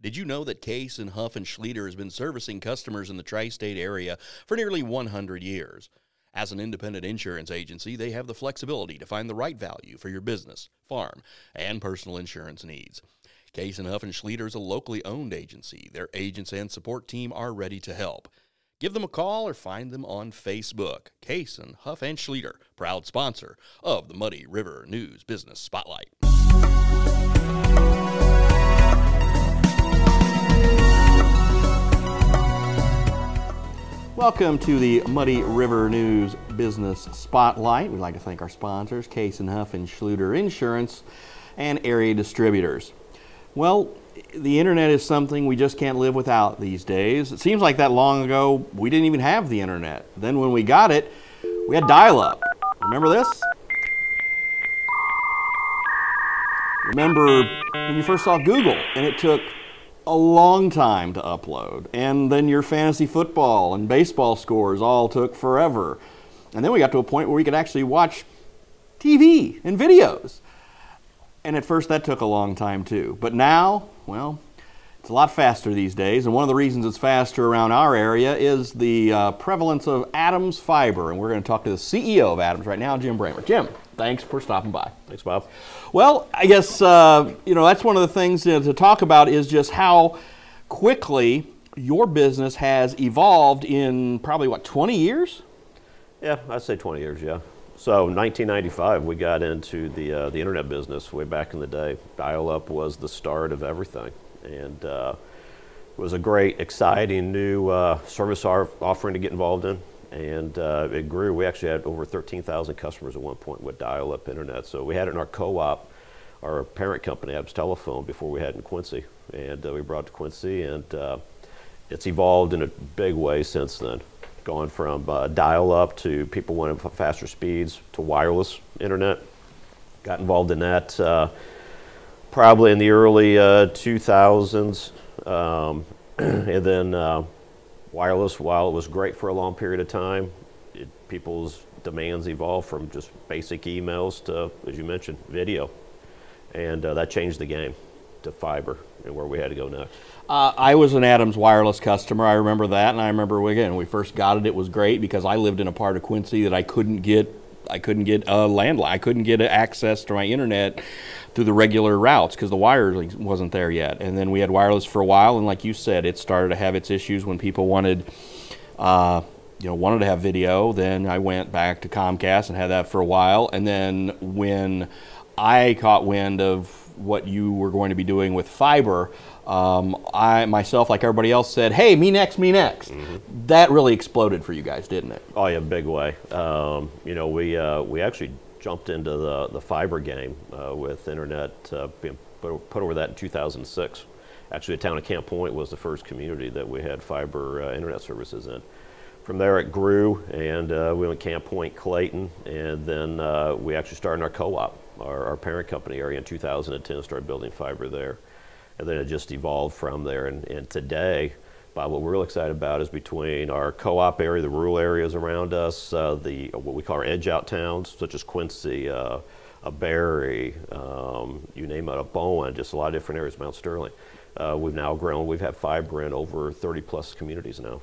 Did you know that Case and Huff and Schlieder has been servicing customers in the tri-state area for nearly 100 years? As an independent insurance agency, they have the flexibility to find the right value for your business, farm, and personal insurance needs. Case and Huff and Schlieder is a locally owned agency. Their agents and support team are ready to help. Give them a call or find them on Facebook. Case and Huff and Schlieder, proud sponsor of the Muddy River News Business Spotlight. Welcome to the Muddy River News Business Spotlight. We'd like to thank our sponsors, Case and Huff and Schlieder Insurance and area distributors. Well, the internet is something we just can't live without these days. It seems like that long ago we didn't even have the internet. Then when we got it, we had dial-up. Remember this? Remember when you first saw Google and it took a long time to upload, and then your fantasy football and baseball scores all took forever. And then we got to a point where we could actually watch TV and videos. And at first that took a long time too. But now, well, it's a lot faster these days, and one of the reasons it's faster around our area is the prevalence of Adams Fiber. And we're going to talk to the CEO of Adams right now, Jim Bramer. Jim, thanks for stopping by. Thanks, Bob. Well, I guess, that's one of the things to talk about is just how quickly your business has evolved in probably, 20 years? Yeah, I'd say 20 years, yeah. So 1995, we got into the internet business way back in the day. Dial-up was the start of everything. And it was a great, exciting new service offering to get involved in. And it grew. We actually had over 13,000 customers at one point with dial-up internet. So we had it in our co-op, our parent company, Adams Telephone, before we had it in Quincy. And we brought it to Quincy, and it's evolved in a big way since then. Going from dial-up to people wanting faster speeds to wireless internet. Got involved in that probably in the early 2000s. And then wireless, while it was great for a long period of time, people's demands evolved from just basic emails to, as you mentioned, video. And that changed the game to fiber and where we had to go next. I was an Adams Wireless customer. I remember that, and I remember, again, when we first got it, it was great because I lived in a part of Quincy that I couldn't get a landline. I couldn't get access to my internet through the regular routes because the wire wasn't there yet. And then we had wireless for a while, and like you said, it started to have its issues when people wanted to have video. Then I went back to Comcast and had that for a while. And then when I caught wind of what you were going to be doing with fiber, I myself, like everybody else, said, "Hey, me next, me next." Mm-hmm. That really exploded for you guys, didn't it? Oh yeah, big way. We actually jumped into the fiber game with internet being put over that in 2006. Actually, the town of Camp Point was the first community that we had fiber internet services in. From there it grew, and we went Camp Point, Clayton, and then we actually started our co-op, our parent company area in 2010, started building fiber there. And then it just evolved from there. And today, Bob, what we're real excited about is between our co-op area, the rural areas around us, what we call our edge-out towns, such as Quincy, a Barry, you name it, a Bowen, just a lot of different areas, Mount Sterling. We've now grown. We've had fiber in over 30-plus communities now,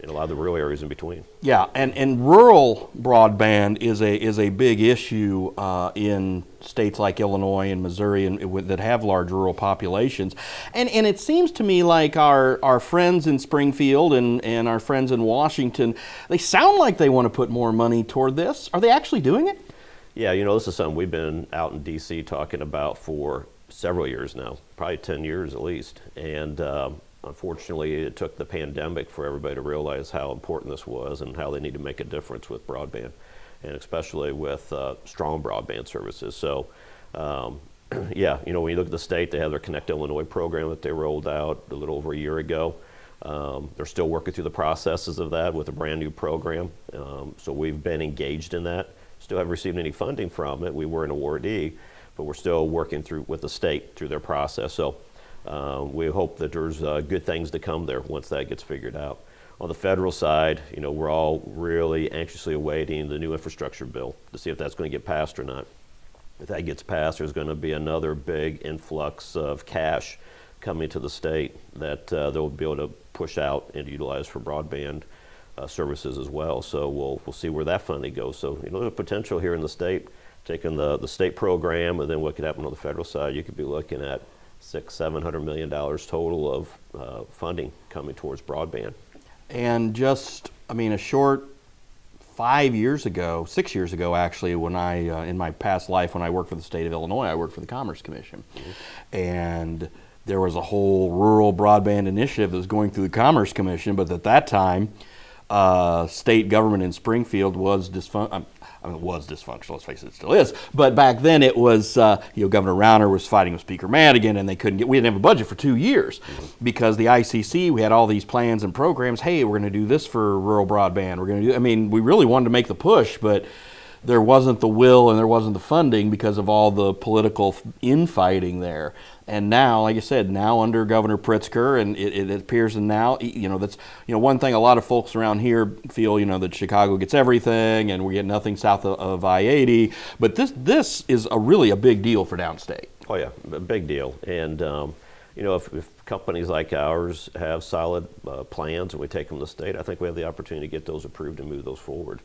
in a lot of the rural areas in between. Yeah, and rural broadband is a big issue in states like Illinois and Missouri that have large rural populations. And it seems to me like our friends in Springfield and our friends in Washington, they sound like they want to put more money toward this. Are they actually doing it? Yeah, this is something we've been out in D.C. talking about for several years now, probably 10 years at least. And unfortunately, it took the pandemic for everybody to realize how important this was and how they need to make a difference with broadband, and especially with strong broadband services. So, when you look at the state, they have their Connect Illinois program that they rolled out a little over a year ago. They're still working through the processes of that with a brand new program. So we've been engaged in that. Still haven't received any funding from it. We were an awardee, but we're still working through with the state through their process. So we hope that there's good things to come there once that gets figured out. On the federal side, we're all really anxiously awaiting the new infrastructure bill to see if that's going to get passed or not. If that gets passed, there's going to be another big influx of cash coming to the state that they'll be able to push out and utilize for broadband services as well. So we'll see where that funding goes. So the potential here in the state, taking the state program, and then what could happen on the federal side, you could be looking at $600-700 million total of funding coming towards broadband. And just, a short 5 years ago, 6 years ago actually, when I, in my past life, when I worked for the state of Illinois, I worked for the Commerce Commission. And there was a whole rural broadband initiative that was going through the Commerce Commission, but at that time, state government in Springfield was dysfunctional. Let's face it, it still is. But back then it was, Governor Rauner was fighting with Speaker Madigan, and we didn't have a budget for 2 years because the ICC, we had all these plans and programs. Hey, we're going to do this for rural broadband. We're going to do, we really wanted to make the push, but there wasn't the will and there wasn't the funding because of all the political infighting there. And now, like I said, now under Governor Pritzker, and it appears, and now, that's, one thing a lot of folks around here feel, that Chicago gets everything and we get nothing south of I-80. But this is really a big deal for downstate. Oh yeah, a big deal. And if companies like ours have solid plans and we take them to the state, I think we have the opportunity to get those approved and move those forward.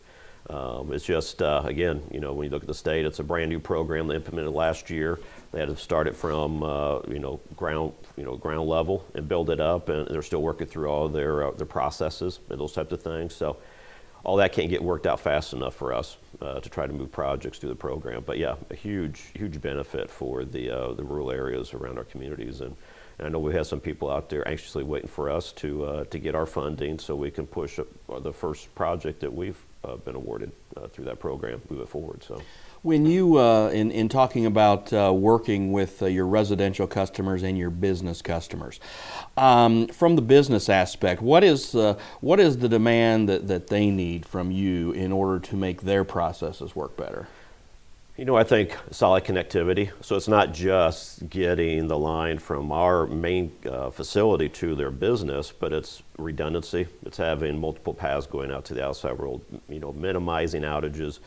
It's just, again, when you look at the state, it's a brand new program they implemented last year. They had to start it from, ground level and build it up, and they're still working through all their processes and those types of things. So all that can't get worked out fast enough for us to try to move projects through the program. But yeah, a huge benefit for the rural areas around our communities. And I know we have some people out there anxiously waiting for us to get our funding so we can push the first project that we've been awarded through that program, move it forward. So, when you in talking about working with your residential customers and your business customers, from the business aspect, what is the demand that they need from you in order to make their processes work better? I think solid connectivity. So it's not just getting the line from our main facility to their business, but it's redundancy. It's having multiple paths going out to the outside world, minimizing outages,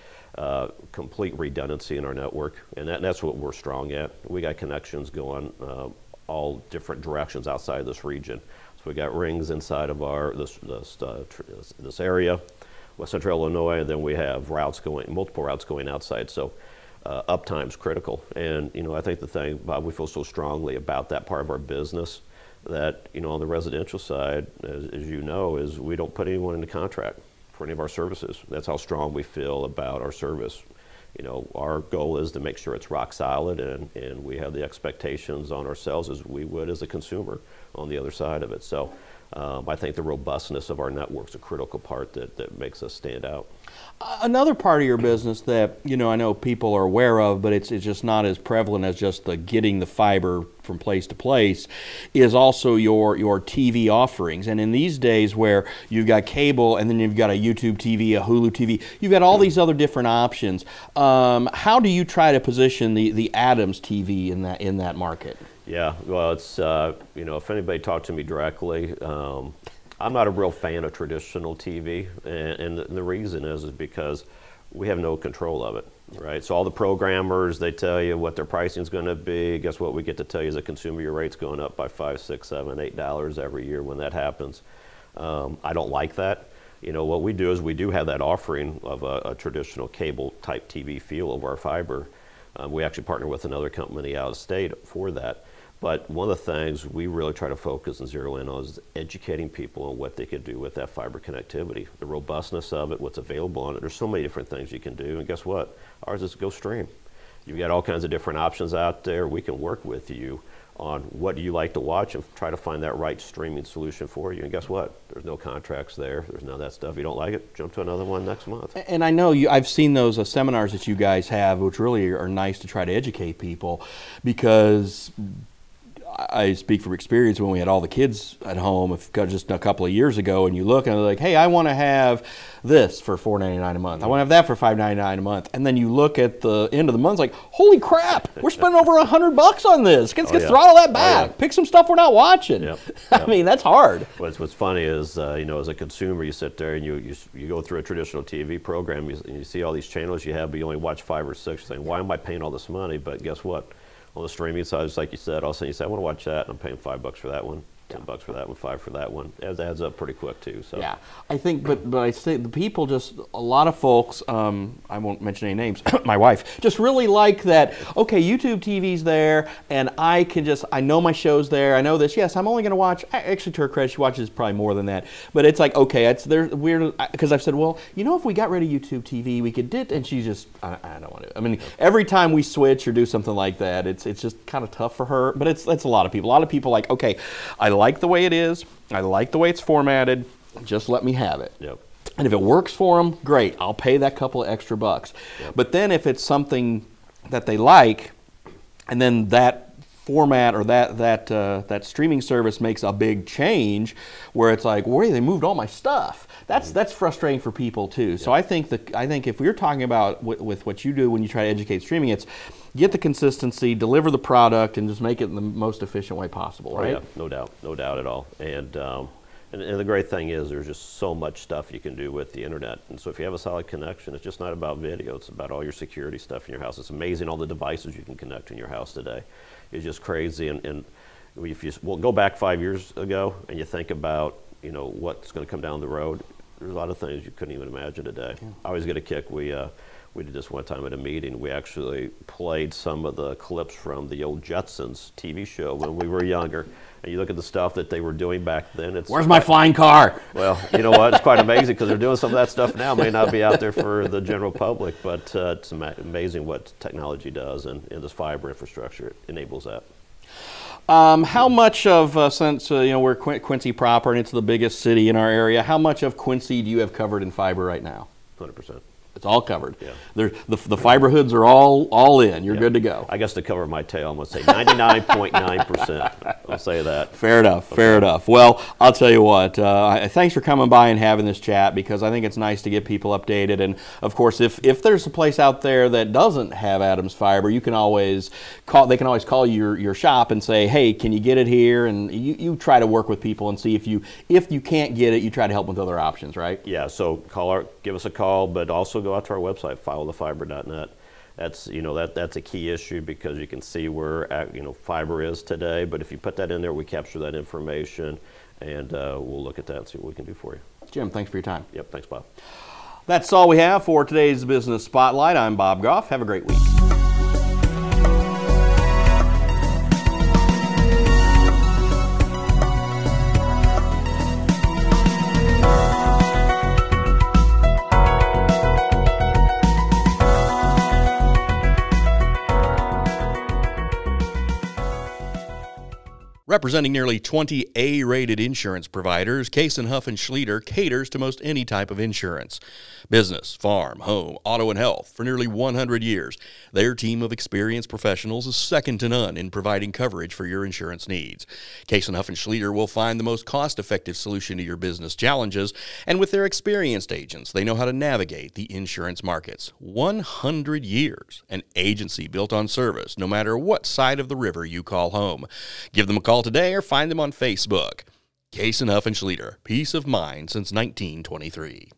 complete redundancy in our network. And that's what we're strong at. We got connections going all different directions outside of this region. So we got rings inside of this area, West Central Illinois, and then we have multiple routes going outside. So uptime's critical. And, I think the thing, Bob, we feel so strongly about that part of our business that, on the residential side, as you know, is we don't put anyone into contract for any of our services. That's how strong we feel about our service. Our goal is to make sure it's rock solid, and we have the expectations on ourselves as we would as a consumer on the other side of it. So I think the robustness of our network is a critical part that makes us stand out. Another part of your business that I know people are aware of, but it's just not as prevalent as just the getting the fiber from place to place, is also your TV offerings. And in these days where you've got cable and then you've got a YouTube TV, a Hulu TV, you've got all these other different options. How do you try to position the Adams TV in that market? Yeah, well, it's if anybody talked to me directly, I'm not a real fan of traditional TV, and the reason is because we have no control of it, right? So all the programmers, they tell you what their pricing is going to be. Guess what? We get to tell you as a consumer, your rate's going up by $5, $6, $7, $8 every year when that happens. I don't like that. What we do is we do have that offering of a traditional cable type TV feel over our fiber. We actually partner with another company out of state for that. But one of the things we really try to focus and zero in on is educating people on what they could do with that fiber connectivity, the robustness of it, what's available on it. There's so many different things you can do, and guess what? Ours is go stream. You've got all kinds of different options out there. We can work with you on what do you like to watch and try to find that right streaming solution for you. And guess what? There's no contracts there. There's none of that stuff. If you don't like it, jump to another one next month. And I know I've seen those seminars that you guys have, which really are nice to try to educate people, because I speak from experience when we had all the kids at home just a couple of years ago, and you look and they're like, hey, I want to have this for $4.99 a month. I want to have that for $5.99 a month. And then you look at the end of the month, it's like, holy crap, we're spending over $100 on this. Let's throttle that back. Pick some stuff we're not watching. Yep. I mean, that's hard. What's funny is, as a consumer, you sit there and you go through a traditional TV program, and you see all these channels you have, but you only watch 5 or 6, saying, why am I paying all this money? But guess what? On the streaming side, just like you said, all of a sudden you say, I want to watch that, and I'm paying $5 for that one. $10 for that one, $5 for that one. It adds up pretty quick too. So yeah, I think, but I say the people just a lot of folks. I won't mention any names. My wife just really like that. Okay, YouTube TV's there, and I know my show's there. I know this. Yes, I'm only going to watch. Actually, to her credit, she watches probably more than that. But it's like, okay, it's there weird because I've said, well, if we got rid of YouTube TV, we could and she's just, I don't want to. I mean, every time we switch or do something like that, it's just kind of tough for her. But it's a lot of people. A lot of people like, okay, I like the way it is. I like the way it's formatted. Just let me have it. Yep. And if it works for them, great. I'll pay that couple of extra bucks. Yep. But then if it's something that they like, and then that format or that streaming service makes a big change, where it's like, wait, they moved all my stuff. That's frustrating for people too. Yep. So I think if we're talking about with what you do when you try to educate streaming, it's get the consistency, deliver the product, and just make it in the most efficient way possible, right? Oh, yeah, no doubt at all. And the great thing is there's just so much stuff you can do with the internet. And so if you have a solid connection, it's just not about video, it's about all your security stuff in your house. It's amazing all the devices you can connect in your house today. It's just crazy. And if you go back 5 years ago and you think about what's going to come down the road, there's a lot of things you couldn't even imagine today. Yeah. I always get a kick. We did this one time at a meeting. We actually played some of the clips from the old Jetsons TV show when we were younger. And you look at the stuff that they were doing back then. Where's my flying car? Well, you know what? It's quite amazing because they're doing some of that stuff now. May not be out there for the general public, but it's amazing what technology does, and this fiber infrastructure enables that. How much of, since we're Quincy proper and it's the biggest city in our area, how much of Quincy do you have covered in fiber right now? 100%. It's all covered. Yeah. The fiber hoods are all in. You're good to go. I guess to cover my tail, I'm going to say 99.9%. I'll say that. Fair enough. Okay. Fair enough. Well, I'll tell you what. Thanks for coming by and having this chat, because I think it's nice to get people updated. And of course, if there's a place out there that doesn't have Adams Fiber, you can always call. They can always call your shop and say, hey, can you get it here? And you try to work with people and see if you can't get it, you try to help with other options, right? Yeah. So give us a call, but also go out to our website, followthefiber.net. That's a key issue, because you can see where fiber is today. But if you put that in there, we capture that information, and we'll look at that and see what we can do for you. Jim, thanks for your time. Yep, thanks, Bob. That's all we have for today's Business Spotlight. I'm Bob Goff. Have a great week. Representing nearly 20 A-rated insurance providers, Case & Huff & Schlieder caters to most any type of insurance. Business, farm, home, auto, and health. For nearly 100 years, their team of experienced professionals is second to none in providing coverage for your insurance needs. Case & Huff & Schlieder will find the most cost-effective solution to your business challenges, and with their experienced agents, they know how to navigate the insurance markets. 100 years, an agency built on service, no matter what side of the river you call home. Give them a call today or find them on Facebook. Case & Huff & Schlieder, peace of mind since 1923.